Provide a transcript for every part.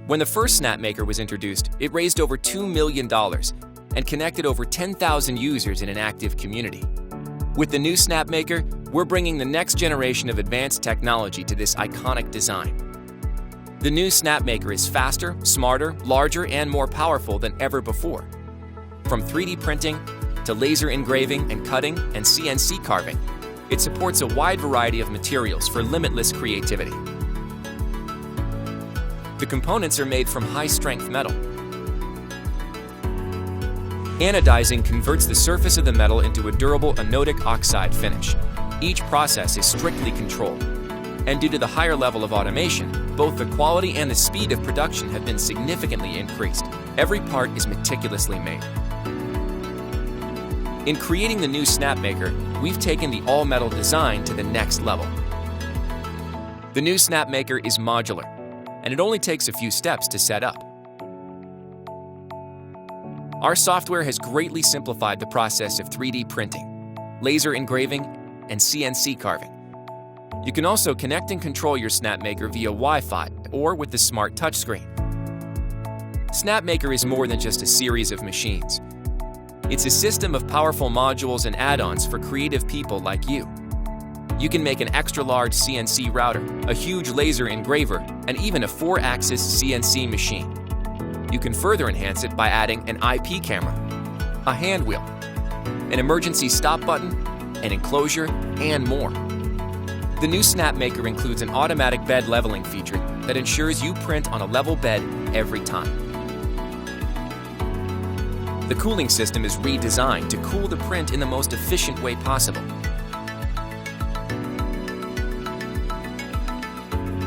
When the first Snapmaker was introduced, it raised over $2 million and connected over 10,000 users in an active community. With the new Snapmaker, we're bringing the next generation of advanced technology to this iconic design. The new Snapmaker is faster, smarter, larger, and more powerful than ever before. From 3D printing to laser engraving and cutting and CNC carving, it supports a wide variety of materials for limitless creativity. The components are made from high-strength metal. Anodizing converts the surface of the metal into a durable anodic oxide finish. Each process is strictly controlled, and due to the higher level of automation, both the quality and the speed of production have been significantly increased. Every part is meticulously made. In creating the new Snapmaker, we've taken the all-metal design to the next level. The new Snapmaker is modular, and it only takes a few steps to set up. Our software has greatly simplified the process of 3D printing, laser engraving, and CNC carving. You can also connect and control your Snapmaker via Wi-Fi or with the smart touchscreen. Snapmaker is more than just a series of machines. It's a system of powerful modules and add-ons for creative people like you. You can make an extra-large CNC router, a huge laser engraver, and even a 4-axis CNC machine. You can further enhance it by adding an IP camera, a hand wheel, an emergency stop button, an enclosure, and more. The new Snapmaker includes an automatic bed leveling feature that ensures you print on a level bed every time. The cooling system is redesigned to cool the print in the most efficient way possible.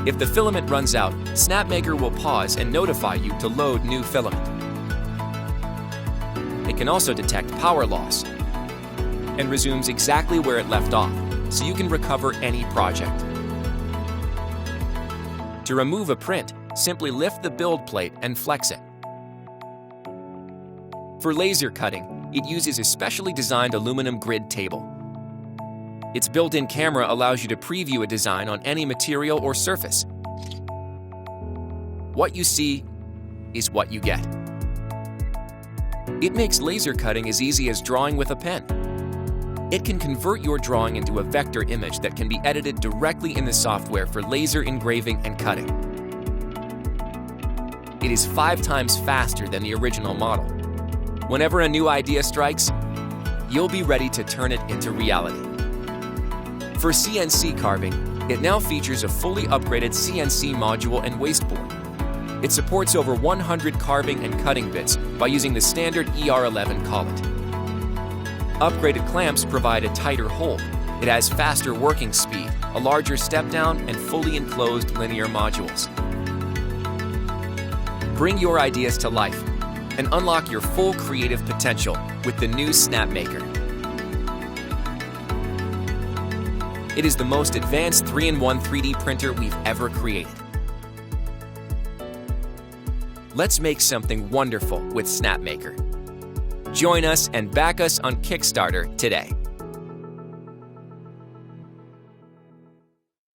If the filament runs out, Snapmaker will pause and notify you to load new filament. It can also detect power loss and resumes exactly where it left off, so you can recover any project. To remove a print, simply lift the build plate and flex it. For laser cutting, it uses a specially designed aluminum grid table. Its built-in camera allows you to preview a design on any material or surface. What you see is what you get. It makes laser cutting as easy as drawing with a pen. It can convert your drawing into a vector image that can be edited directly in the software for laser engraving and cutting. It is 5 times faster than the original model. Whenever a new idea strikes, you'll be ready to turn it into reality. For CNC carving, it now features a fully upgraded CNC module and wasteboard. It supports over 100 carving and cutting bits by using the standard ER11 collet. Upgraded clamps provide a tighter hold. It has faster working speed, a larger step down, and fully enclosed linear modules. Bring your ideas to life and unlock your full creative potential with the new Snapmaker. It is the most advanced 3-in-1 3D printer we've ever created. Let's make something wonderful with Snapmaker. Join us and back us on Kickstarter today.